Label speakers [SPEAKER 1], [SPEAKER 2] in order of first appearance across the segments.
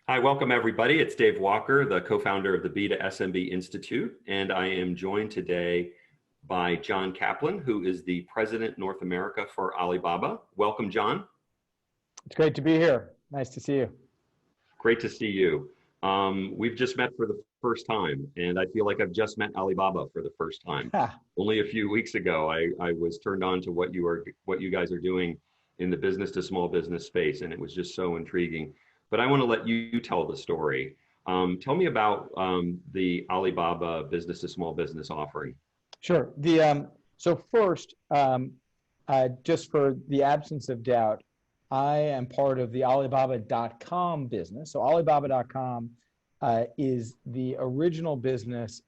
[SPEAKER 1] Hi, welcome everybody. It's Dave Walker, the co-founder of the B2SMB Institute, and I am joined today by John Kaplan, who is the President North America for Alibaba. Welcome, John.
[SPEAKER 2] It's great to be here. Nice to see you.
[SPEAKER 1] Great to see you. We've just met for the first time, and I feel like I've just met Alibaba for the first time.
[SPEAKER 2] Ha.
[SPEAKER 1] Only a few weeks ago, I was turned on to what you guys are doing in the business to small business space, and it was just so intriguing. But I want to let you tell the story. Tell me about the Alibaba business to small business offering.
[SPEAKER 2] Sure. So first, just for the absence of doubt, I am part of the Alibaba.com business. So Alibaba.com is the original business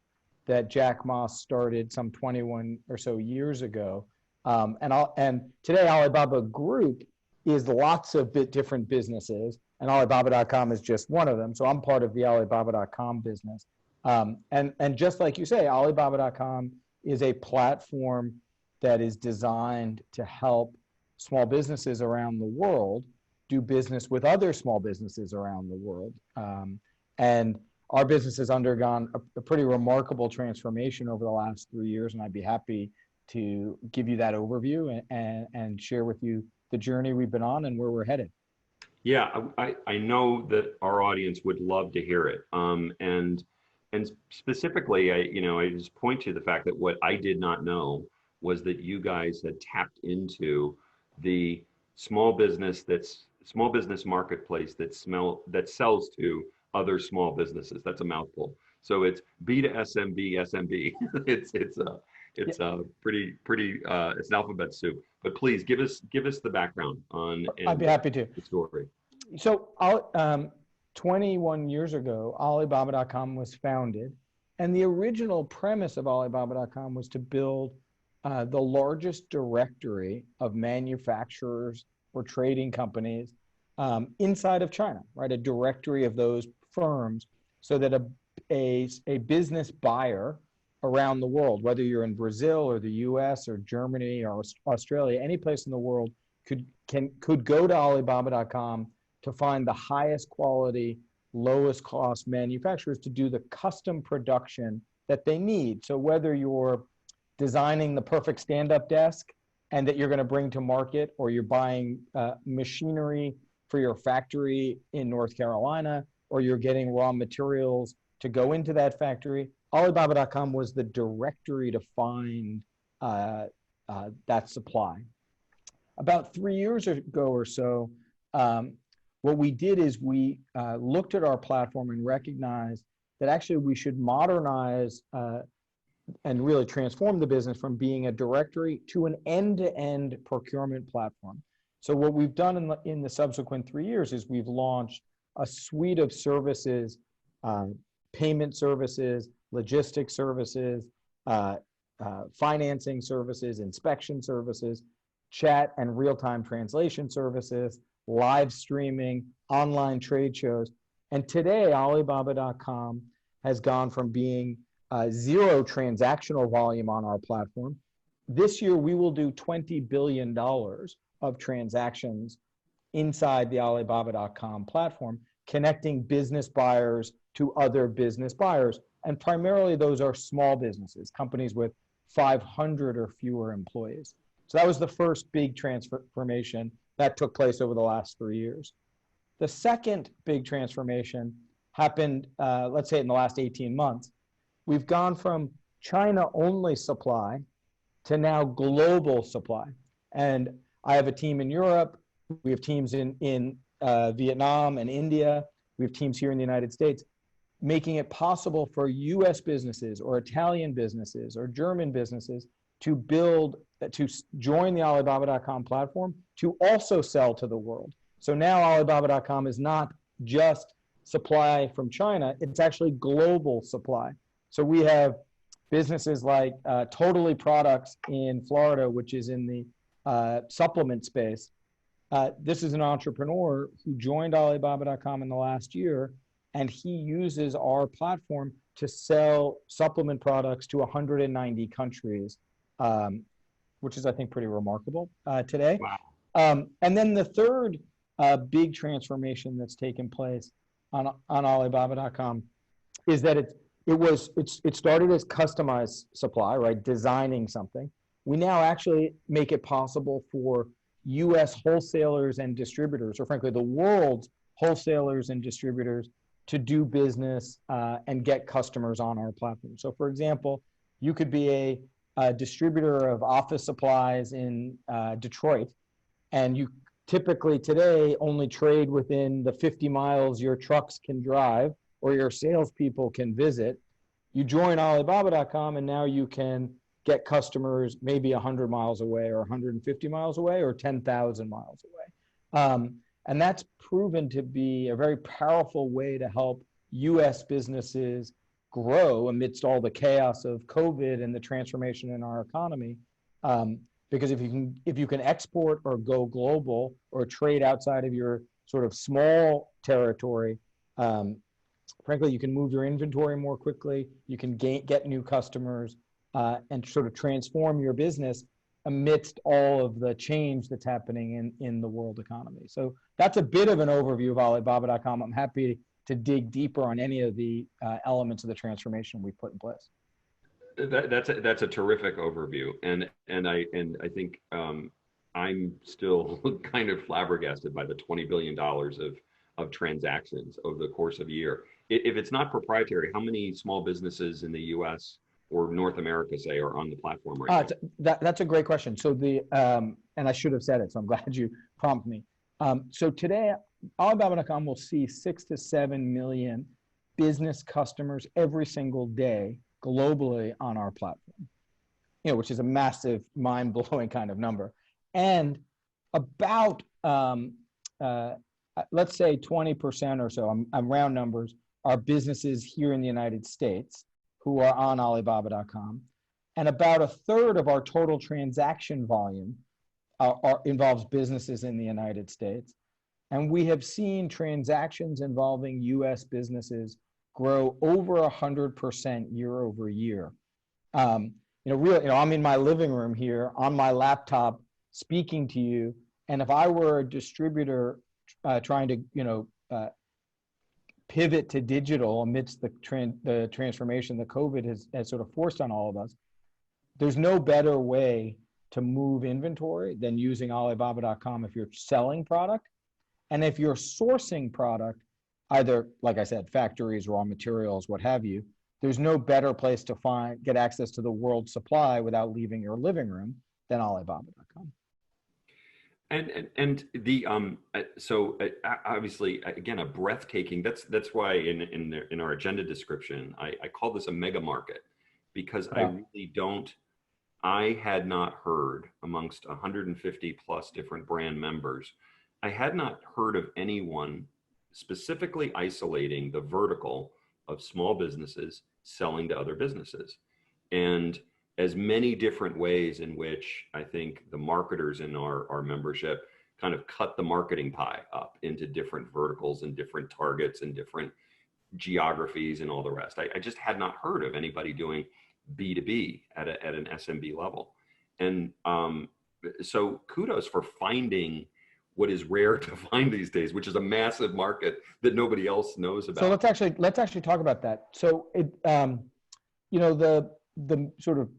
[SPEAKER 2] that Jack Ma started some 21 or so years ago. And today Alibaba Group is lots of different businesses, and Alibaba.com is just one of them. So I'm part of the Alibaba.com business. And just like you say, Alibaba.com is a platform that is designed to help small businesses around the world do business with other small businesses around the world. And our business has undergone a pretty remarkable transformation over the last 3 years, and I'd be happy to give you that overview and share with you the journey we've been on and where we're headed.
[SPEAKER 1] Yeah, I know that our audience would love to hear it. And specifically, I just point to the fact that what I did not know was that you guys had tapped into the small business marketplace that sells to other small businesses. That's a mouthful. So it's B to SMB, SMB. It's a pretty it's an alphabet soup. But please give us the background on
[SPEAKER 2] I'd be happy to.
[SPEAKER 1] The story.
[SPEAKER 2] So 21 years ago, Alibaba.com was founded, and the original premise of Alibaba.com was to build the largest directory of manufacturers or trading companies inside of China, right? A directory of those firms, so that a business buyer around the world, whether you're in Brazil or the US or Germany or Australia, any place in the world, could go to Alibaba.com to find the highest quality, lowest cost manufacturers to do the custom production that they need. So whether you're designing the perfect stand-up desk and that you're going to bring to market, or you're buying machinery for your factory in North Carolina, or you're getting raw materials to go into that factory, Alibaba.com was the directory to find that supply. About 3 years ago or so, what we did is we looked at our platform and recognized that actually we should modernize and really transform the business from being a directory to an end-to-end procurement platform. So what we've done in the subsequent 3 years is we've launched a suite of services, payment services, logistics services, financing services, inspection services, chat and real-time translation services, live streaming, online trade shows. And today, Alibaba.com has gone from being zero transactional volume on our platform. This year, we will do $20 billion of transactions inside the Alibaba.com platform, connecting business buyers to other business buyers. And primarily, those are small businesses, companies with 500 or fewer employees. So that was the first big transformation that took place over the last 3 years. The second big transformation happened, let's say, in the last 18 months. We've gone from China-only supply to now global supply. And I have a team in Europe. We have teams in Vietnam and India. We have teams here in the United States, making it possible for US businesses or Italian businesses or German businesses to join the Alibaba.com platform to also sell to the world. So now Alibaba.com is not just supply from China, it's actually global supply. So we have businesses like Totally Products in Florida, which is in the supplement space. This is an entrepreneur who joined Alibaba.com in the last year, and he uses our platform to sell supplement products to 190 countries, which is, I think, pretty remarkable today.
[SPEAKER 1] Wow.
[SPEAKER 2] And then the third big transformation that's taken place on Alibaba.com is that it started as customized supply, right? Designing something. We now actually make it possible for US wholesalers and distributors, or frankly, the world's wholesalers and distributors, to do business and get customers on our platform. So for example, you could be a distributor of office supplies in Detroit, and you typically today only trade within the 50 miles your trucks can drive or your salespeople can visit. You join Alibaba.com and now you can get customers maybe 100 miles away or 150 miles away or 10,000 miles away. And that's proven to be a very powerful way to help US businesses grow amidst all the chaos of COVID and the transformation in our economy. Because if you can export or go global or trade outside of your sort of small territory, frankly, you can move your inventory more quickly, you can get new customers, and sort of transform your business amidst all of the change that's happening in the world economy. So that's a bit of an overview of Alibaba.com. I'm happy to dig deeper on any of the elements of the transformation we put in place.
[SPEAKER 1] That's a terrific overview, and I think I'm still kind of flabbergasted by the $20 billion of transactions over the course of a year. If it's not proprietary, how many small businesses in the U.S. or North America, say, are on the platform right now?
[SPEAKER 2] That's a great question. So and I should have said it, so I'm glad you prompted me. So today, Alibaba.com will see 6 to 7 million business customers every single day globally on our platform, which is a massive, mind-blowing kind of number. And about, let's say 20% or so, I'm round numbers, are businesses here in the United States who are on Alibaba.com. And about a third of our total transaction volume involves businesses in the United States. And we have seen transactions involving US businesses grow over 100% year over year. I'm in my living room here on my laptop speaking to you. And if I were a distributor trying to, pivot to digital amidst the transformation that COVID has sort of forced on all of us, there's no better way to move inventory than using Alibaba.com if you're selling product. And if you're sourcing product, either, like I said, factories, raw materials, what have you, there's no better place to get access to the world supply without leaving your living room than Alibaba.com.
[SPEAKER 1] And the obviously, again, a breathtaking. That's why in our agenda description, I call this a mega market, because I really don't. I had not heard, amongst 150 plus different brand members, I had not heard of anyone specifically isolating the vertical of small businesses selling to other businesses, and as many different ways in which I think the marketers in our membership kind of cut the marketing pie up into different verticals and different targets and different geographies and all the rest. I just had not heard of anybody doing B2B at an SMB level. And so kudos for finding what is rare to find these days, which is a massive market that nobody else knows about.
[SPEAKER 2] So let's actually talk about that. So the sort of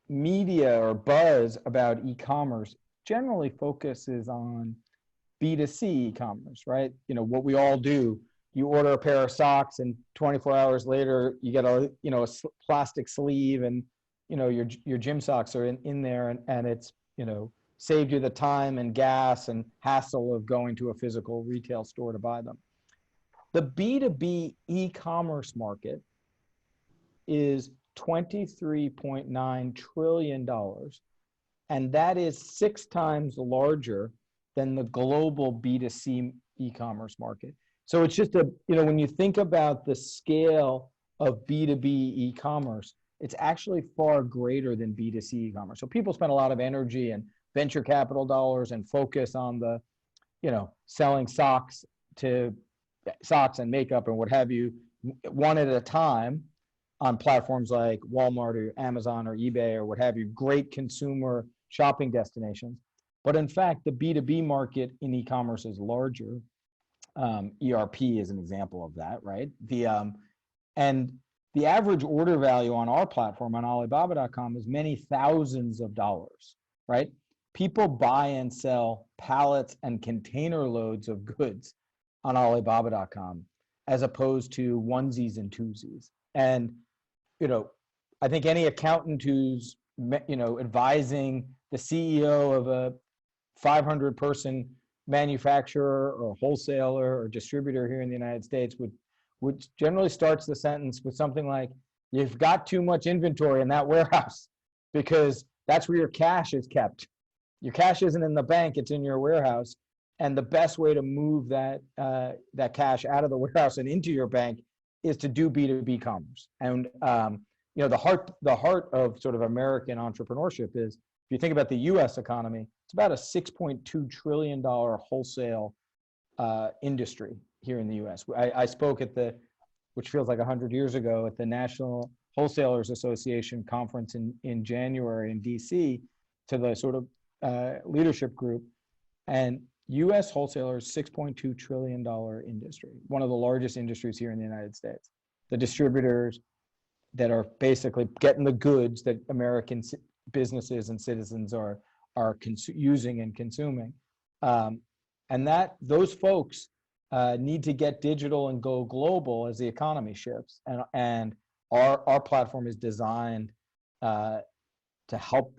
[SPEAKER 2] media or buzz about e-commerce generally focuses on B2C e-commerce, right? What we all do. You order a pair of socks, and 24 hours later, you get a plastic sleeve, and your gym socks are in there, and it's saved you the time and gas and hassle of going to a physical retail store to buy them. The B2B e-commerce market is $23.9 trillion, and that is 6 times larger than the global B2C e-commerce market. So it's just when you think about the scale of B2B e-commerce, it's actually far greater than B2C e-commerce. So people spend a lot of energy and venture capital dollars and focus on the, selling socks and makeup and what have you, one at a time on platforms like Walmart or Amazon or eBay or what have you, great consumer shopping destinations. But in fact, the B2B market in e-commerce is larger. ERP is an example of that, right? And the average order value on our platform on Alibaba.com is many thousands of dollars, right? People buy and sell pallets and container loads of goods on Alibaba.com as opposed to onesies and twosies. And, I think any accountant who's, advising the CEO of a 500-person manufacturer or wholesaler or distributor here in the United States would generally starts the sentence with something like, you've got too much inventory in that warehouse because that's where your cash is kept. Your cash isn't in the bank, it's in your warehouse. And the best way to move that cash out of the warehouse and into your bank is to do B2B commerce. And the heart of sort of American entrepreneurship is, if you think about the US economy, it's about a $6.2 trillion wholesale industry here in the US. I spoke at which feels like 100 years ago, at the National Wholesalers Association conference in January in DC, to the sort of leadership group. And US wholesalers, $6.2 trillion industry, one of the largest industries here in the United States. The distributors that are basically getting the goods that American businesses and citizens are using and consuming. And those folks need to get digital and go global as the economy shifts. And our platform is designed to help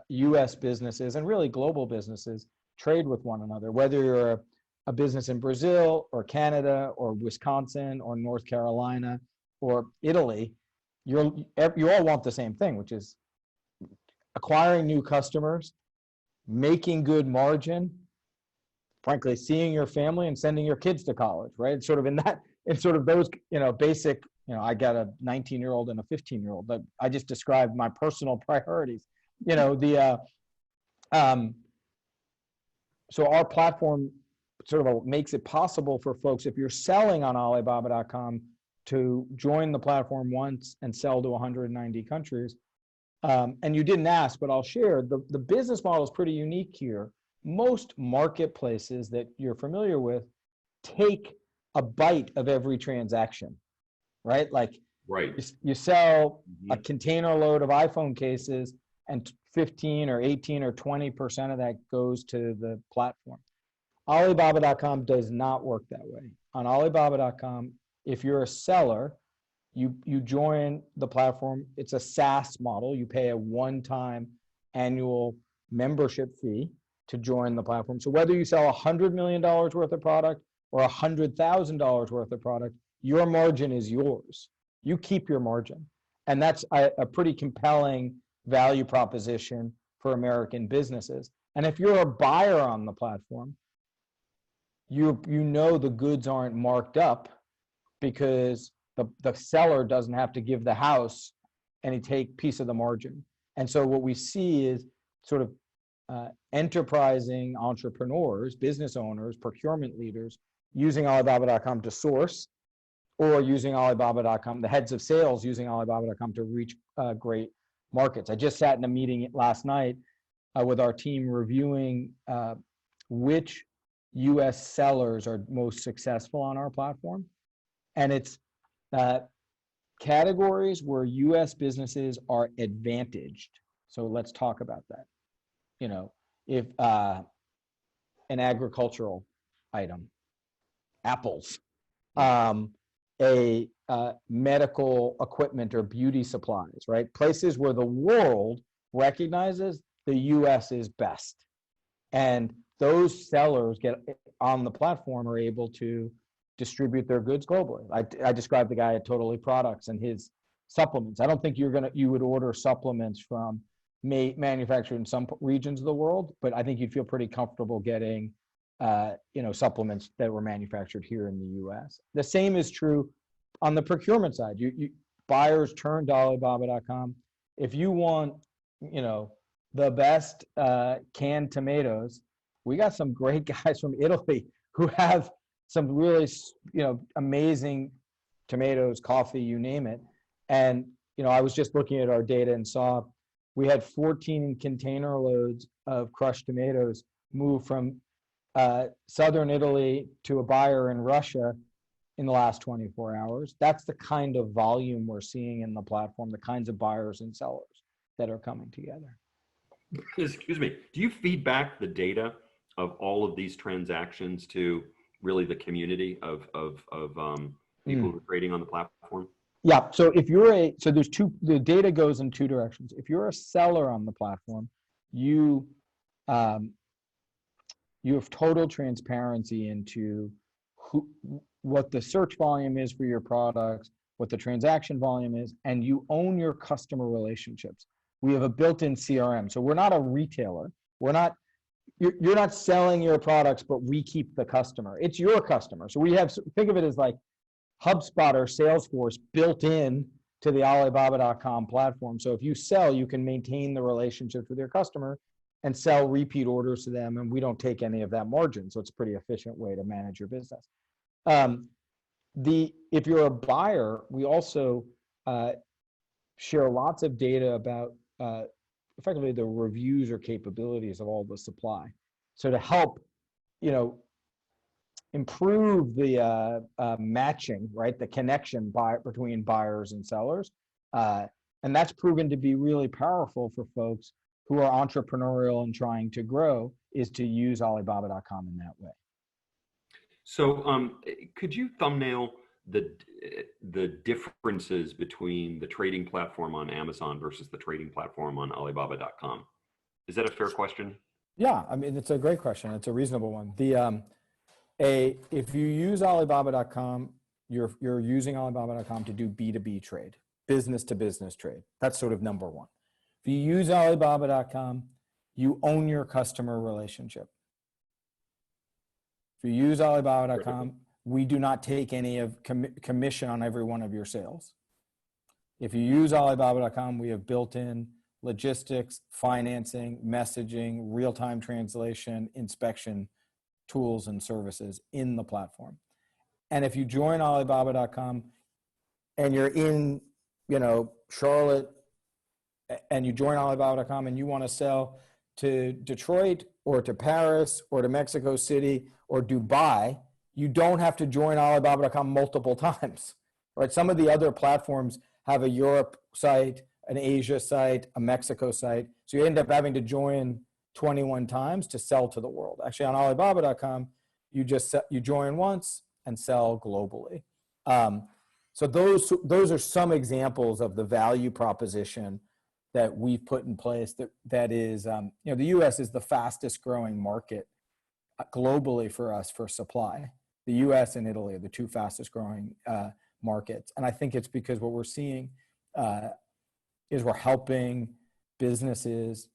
[SPEAKER 2] US businesses and really global businesses trade with one another, whether you're a business in Brazil or Canada or Wisconsin or North Carolina or Italy. You all want the same thing, which is acquiring new customers, making good margin, frankly, seeing your family and sending your kids to college, right? It's sort of those, basic, I got a 19-year-old and a 15-year-old, but I just described my personal priorities. So our platform sort of makes it possible for folks, if you're selling on Alibaba.com, to join the platform once and sell to 190 countries. And you didn't ask, but I'll share, the business model is pretty unique here. Most marketplaces that you're familiar with take a bite of every transaction, right? Like,
[SPEAKER 1] right.
[SPEAKER 2] You sell a container load of iPhone cases, and 15 or 18 or 20% of that goes to the platform. Alibaba.com does not work that way. On Alibaba.com, if you're a seller, you join the platform. It's a SaaS model. You pay a one-time annual membership fee to join the platform. So whether you sell $100 million worth of product or $100,000 worth of product, your margin is yours. You keep your margin. And that's a pretty compelling value proposition for American businesses. And if you're a buyer on the platform, you know the goods aren't marked up because the seller doesn't have to give the house any piece of the margin. And so what we see is sort of enterprising entrepreneurs, business owners, procurement leaders using Alibaba.com to source, or using Alibaba.com, the heads of sales using Alibaba.com to reach great markets. I just sat in a meeting last night with our team reviewing which US sellers are most successful on our platform. And it's categories where US businesses are advantaged. So let's talk about that. If an agricultural item, apples, a medical equipment or beauty supplies, right? Places where the world recognizes the US is best. And those sellers get on the platform are able to distribute their goods globally. I described the guy at Totally Products and his supplements. I don't think you would order supplements from manufactured in some regions of the world, but I think you'd feel pretty comfortable getting supplements that were manufactured here in the US. The same is true on the procurement side. Buyers turn to Alibaba.com. If you want, the best canned tomatoes, we got some great guys from Italy who have some really, amazing tomatoes, coffee, you name it. And, I was just looking at our data and saw we had 14 container loads of crushed tomatoes move from Southern Italy to a buyer in Russia in the last 24 hours. That's the kind of volume we're seeing in the platform, the kinds of buyers and sellers that are coming together.
[SPEAKER 1] Excuse me. Do you feed back the data of all of these transactions to really the community of people who are trading on the platform?
[SPEAKER 2] Yeah. So there's the data goes in two directions. If you're a seller on the platform, you um, you have total transparency into what the search volume is for your products, what the transaction volume is, and you own your customer relationships. We have a built-in CRM. So we're not a retailer. You're not selling your products, but we keep the customer. It's your customer. So think of it as like HubSpot or Salesforce built in to the Alibaba.com platform. So if you sell, you can maintain the relationships with your customer and sell repeat orders to them, and we don't take any of that margin. So it's a pretty efficient way to manage your business. If you're a buyer, we also share lots of data about effectively the reviews or capabilities of all the supply. So to help, improve the matching, right, the connection between buyers and sellers, and that's proven to be really powerful for folks who are entrepreneurial and trying to grow, is to use Alibaba.com in that way.
[SPEAKER 1] So could you thumbnail the differences between the trading platform on Amazon versus the trading platform on Alibaba.com? Is that a fair question?
[SPEAKER 2] Yeah, I mean, it's a great question. It's a reasonable one. If you use Alibaba.com, you're using Alibaba.com to do B2B trade, business to business trade. That's sort of number one. If you use Alibaba.com, you own your customer relationship. If you use Alibaba.com, we do not take any of commission on every one of your sales. If you use Alibaba.com, we have built-in logistics, financing, messaging, real-time translation, inspection tools and services in the platform. And if you join Alibaba.com and you're in, Charlotte, and you join Alibaba.com and you want to sell to Detroit or to Paris or to Mexico City or Dubai, you don't have to join Alibaba.com multiple times, right? Some of the other platforms have a Europe site, an Asia site, a Mexico site. So you end up having to join 21 times to sell to the world. Actually, on Alibaba.com, you join once and sell globally. So those are some examples of the value proposition that we've put in place. That is, the U.S. is the fastest growing market globally for us for supply. The U.S. and Italy are the two fastest growing markets, and I think it's because what we're seeing is we're helping businesses,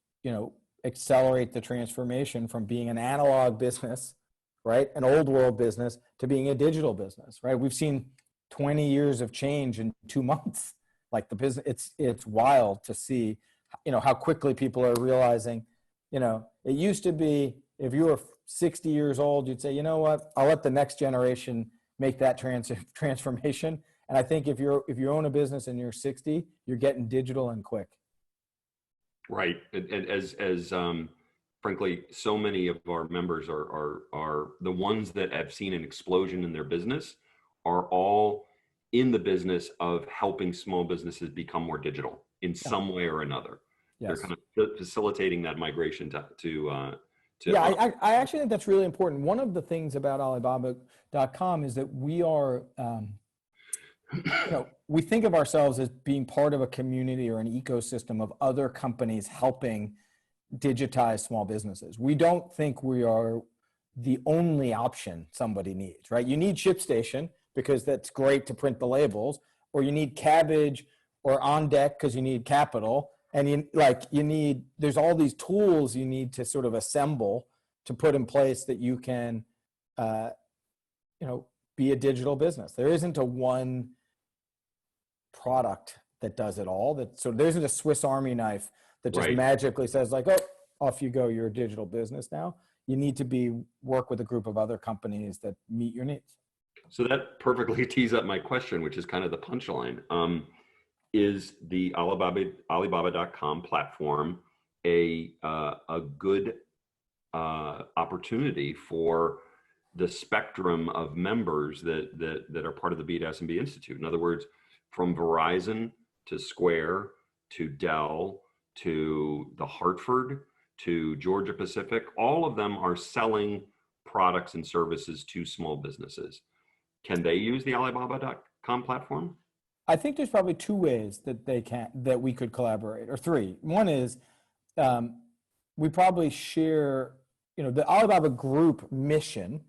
[SPEAKER 2] accelerate the transformation from being an analog business, right, an old world business, to being a digital business, right? We've seen 20 years of change in 2 months. Like the business, it's wild to see, how quickly people are realizing, it used to be if you were 60 years old, you'd say, you know what, I'll let the next generation make that transformation. And I think if you own a business and you're 60, you're getting digital and quick.
[SPEAKER 1] Right, and as frankly, so many of our members are the ones that have seen an explosion in their business are all in the business of helping small businesses become more digital in some way or another. Yes. They're kind of facilitating that migration to
[SPEAKER 2] yeah, I actually think that's really important. One of the things about Alibaba.com is that we are, we think of ourselves as being part of a community or an ecosystem of other companies helping digitize small businesses. We don't think we are the only option somebody needs, right? You need ShipStation because that's great to print the labels, or you need Cabbage or On Deck because you need capital. And there's all these tools you need to sort of assemble to put in place that you can, be a digital business. There isn't a one product that does it all. So there isn't a Swiss Army knife that just magically says like, oh, off you go, you're a digital business now. You need to work with a group of other companies that meet your needs.
[SPEAKER 1] So that perfectly tees up my question, which is kind of the punchline. Is the Alibaba.com platform a good opportunity for the spectrum of members that are part of the B2SMB Institute. In other words, from Verizon to Square to Dell to the Hartford to Georgia Pacific, all of them are selling products and services to small businesses. Can they use the Alibaba.com platform?
[SPEAKER 2] I think there's probably two ways that we could collaborate, or three. One is we probably share, the Alibaba Group mission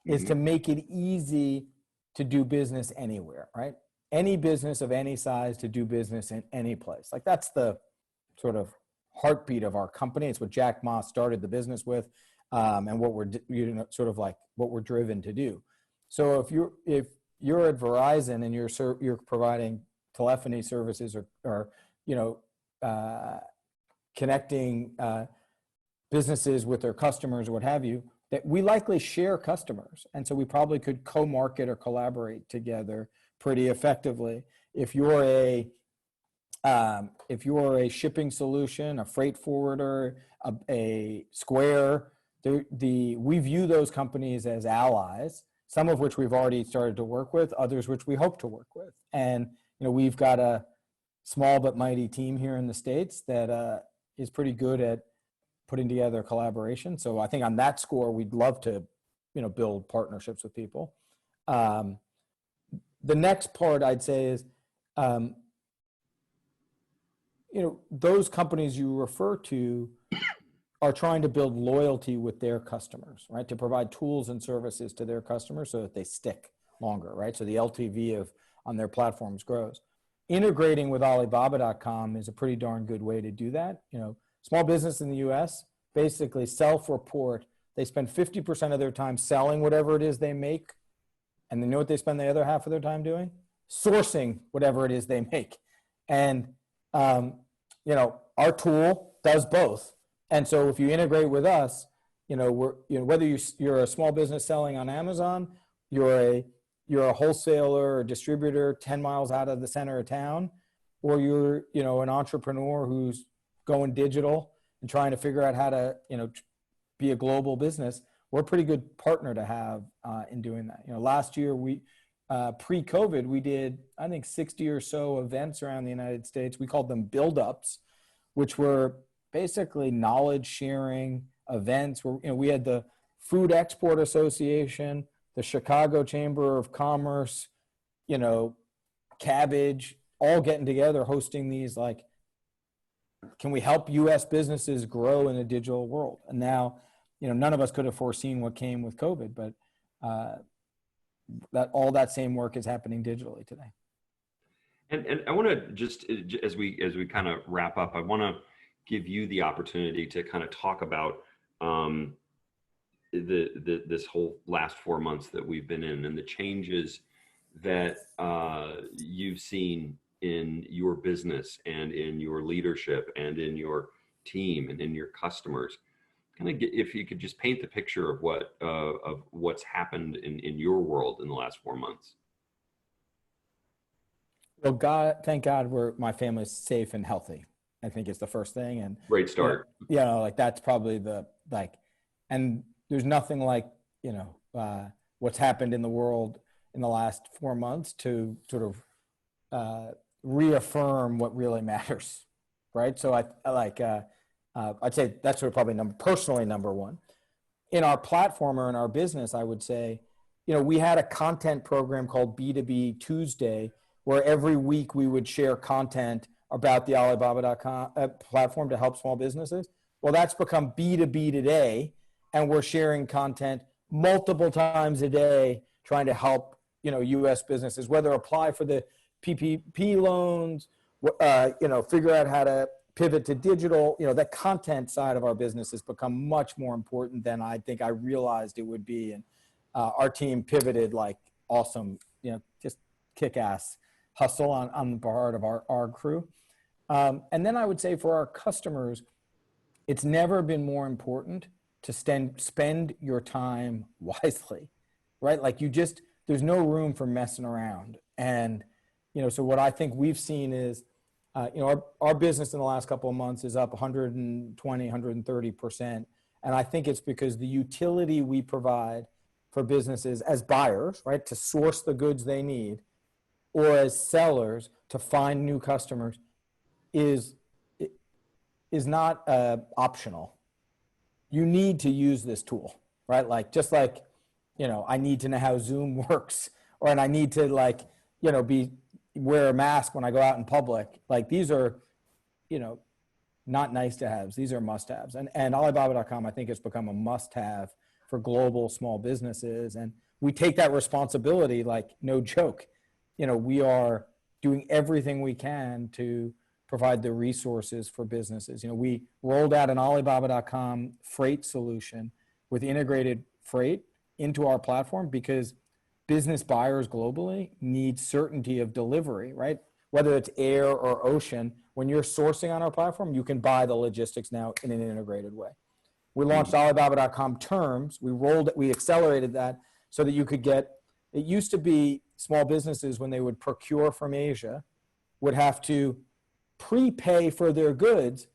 [SPEAKER 2] is to make it easy to do business anywhere, right? Any business of any size to do business in any place. Like that's the sort of heartbeat of our company. It's what Jack Ma started the business with, and what we're sort of like what we're driven to do. So if you're at Verizon and you're providing telephony services or connecting businesses with their customers or what have you, that we likely share customers, and so we probably could co-market or collaborate together pretty effectively. If you're a shipping solution, a freight forwarder, a Square, we view those companies as allies, some of which we've already started to work with, others which we hope to work with. And we've got a small but mighty team here in the States that is pretty good at putting together collaboration. So I think on that score, we'd love to build partnerships with people. The next part I'd say is, those companies you refer to are trying to build loyalty with their customers, right? To provide tools and services to their customers so that they stick longer, right? So the LTV on their platforms grows. Integrating with Alibaba.com is a pretty darn good way to do that. Small business in the US basically self-report. They spend 50% of their time selling whatever it is they make. And you know what they spend the other half of their time doing? Sourcing whatever it is they make. And, our tool does both. And so if you integrate with us, whether you're a small business selling on Amazon, you're a wholesaler or distributor 10 miles out of the center of town, or you're, an entrepreneur who's going digital and trying to figure out how to, be a global business, we're a pretty good partner to have in doing that. Last year pre-COVID, we did, I think, 60 or so events around the United States. We called them build-ups, which were basically knowledge sharing events where, we had the Food Export Association, the Chicago Chamber of Commerce, Cabbage, all getting together, hosting these, like, can we help US businesses grow in a digital world? And now, none of us could have foreseen what came with COVID, but all that same work is happening digitally today.
[SPEAKER 1] And I want to just, as we kind of wrap up, I want to give you the opportunity to kind of talk about this whole last 4 months that we've been in and the changes that you've seen in your business and in your leadership and in your team and in your customers. If you could just paint the picture of what's happened in your world in the last 4 months.
[SPEAKER 2] Well, thank God my family's safe and healthy. I think it's the first thing. And
[SPEAKER 1] great start.
[SPEAKER 2] That's probably and there's nothing like, what's happened in the world in the last 4 months to sort of reaffirm what really matters. Right. So I'd say that's sort of probably personally number one. In our platform or in our business, I would say, we had a content program called B2B Tuesday, where every week we would share content about the Alibaba.com platform to help small businesses. Well, that's become B2B Today, and we're sharing content multiple times a day, trying to help, US businesses, whether apply for the PPP loans, figure out how to pivot to digital. That content side of our business has become much more important than I think I realized it would be. And our team pivoted like awesome, just kick-ass hustle on the part of our crew. And then I would say for our customers, it's never been more important to spend your time wisely, right? Like there's no room for messing around. And, so what I think we've seen is, our business in the last couple of months is up 120, 130%. And I think it's because the utility we provide for businesses as buyers, right, to source the goods they need, or as sellers to find new customers is not optional. You need to use this tool, right? Like, just like, I need to know how Zoom works, or, and I need to, like, wear a mask when I go out in public. Like, these are, not nice to haves. These are must haves. And Alibaba.com, I think, has become a must have for global small businesses. And we take that responsibility, like, no joke. We are doing everything we can to provide the resources for businesses. We rolled out an Alibaba.com freight solution with integrated freight into our platform because business buyers globally need certainty of delivery, right? Whether it's air or ocean, when you're sourcing on our platform, you can buy the logistics now in an integrated way. We launched Alibaba.com terms. We accelerated that so that you could get, it used to be small businesses, when they would procure from Asia, would have to prepay for their goods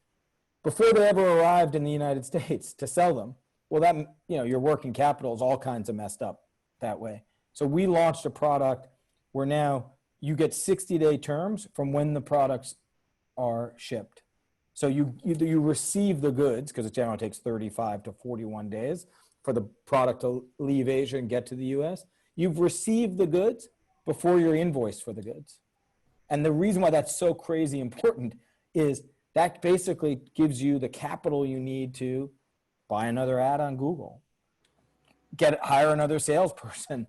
[SPEAKER 2] before they ever arrived in the United States to sell them. Well, that, your working capital is all kinds of messed up that way. So we launched a product where now you get 60-day terms from when the products are shipped. So you receive the goods, because it generally takes 35 to 41 days for the product to leave Asia and get to the US. You've received the goods before you're invoiced for the goods. And the reason why that's so crazy important is that basically gives you the capital you need to buy another ad on Google, hire another salesperson,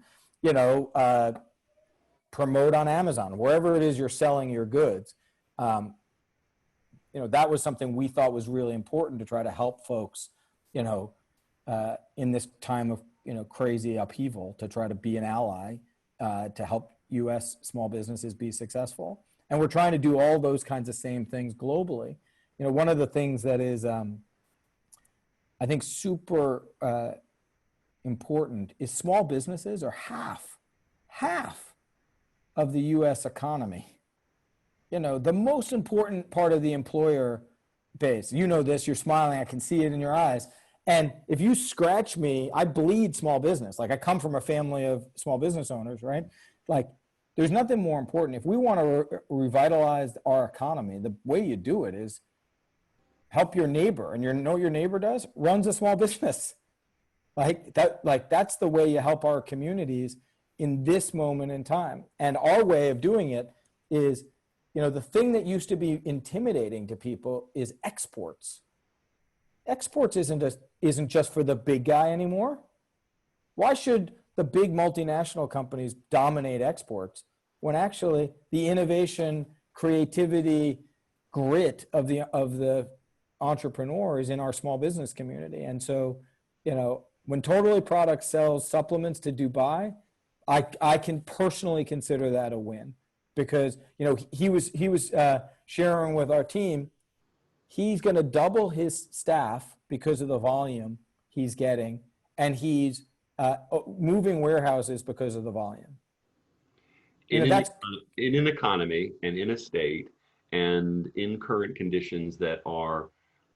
[SPEAKER 2] promote on Amazon, wherever it is you're selling your goods. That was something we thought was really important to try to help folks, in this time of, crazy upheaval, to try to be an ally, to help U.S. small businesses be successful. And we're trying to do all those kinds of same things globally. One of the things that is, I think, super important is small businesses are half of the U.S. economy. The most important part of the employer base, this, you're smiling, I can see it in your eyes. And if you scratch me, I bleed small business. Like, I come from a family of small business owners, right? Like, there's nothing more important. If we want to revitalize our economy, the way you do it is help your neighbor. And know what your neighbor does? Runs a small business. That's the way you help our communities in this moment in time. And our way of doing it is, the thing that used to be intimidating to people is exports. Exports isn't just for the big guy anymore. Why should the big multinational companies dominate exports when actually the innovation, creativity, grit of the entrepreneur is in our small business community? And so, when Totally Products sells supplements to Dubai, I can personally consider that a win, because he was sharing with our team, he's going to double his staff because of the volume he's getting, and he's moving warehouses because of the volume.
[SPEAKER 1] In an economy and in a state and in current conditions that are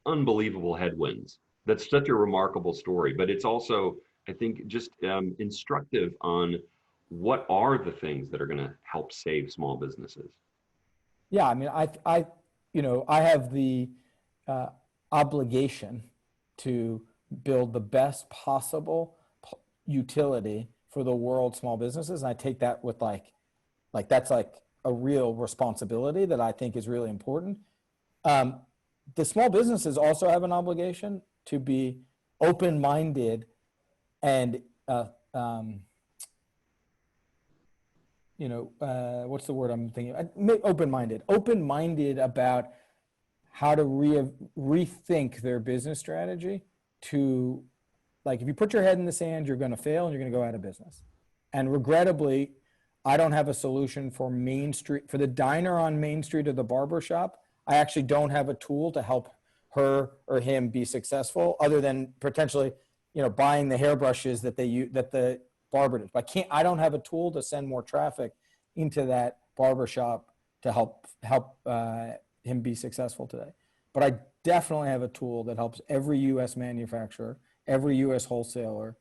[SPEAKER 1] unbelievable headwinds. That's such a remarkable story, but it's also, I think, just instructive on what are the things that are going to help save small businesses.
[SPEAKER 2] Yeah, I mean, I have the obligation to build the best possible utility for the world's small businesses. And I take that with that's like a real responsibility that I think is really important. The small businesses also have an obligation to be open-minded and, what's the word I'm thinking? Open-minded about how to rethink their business strategy to, like, if you put your head in the sand, you're going to fail and you're going to go out of business. And regrettably, I don't have a solution for Main Street, for the diner on Main Street or the barber shop. I actually don't have a tool to help her or him be successful, other than potentially, buying the hairbrushes that the barber does. I don't have a tool to send more traffic into that barber shop to help him be successful today. but I definitely have a tool that helps every US manufacturer, every US wholesaler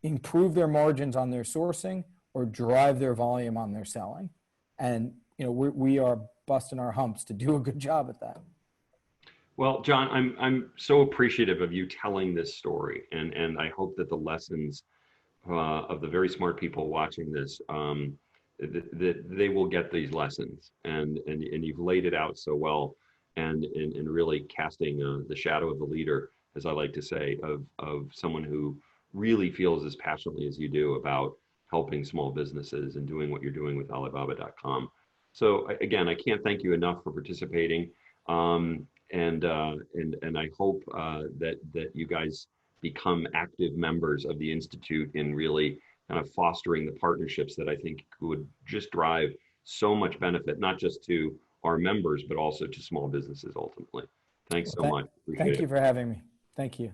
[SPEAKER 2] improve their margins on their sourcing or drive their volume on their selling. And we are busting our humps to do a good job at that.
[SPEAKER 1] Well, John, I'm so appreciative of you telling this story, and I hope that the lessons of the very smart people watching this, that they will get these lessons, and you've laid it out so well, and really casting the shadow of the leader, as I like to say, of someone who really feels as passionately as you do about helping small businesses and doing what you're doing with Alibaba.com. So again, I can't thank you enough for participating. And I hope that you guys become active members of the Institute in really kind of fostering the partnerships that I think would just drive so much benefit, not just to our members, but also to small businesses ultimately. Thanks so
[SPEAKER 2] Well,
[SPEAKER 1] much. Appreciate
[SPEAKER 2] thank
[SPEAKER 1] it.
[SPEAKER 2] you for having me. Thank you.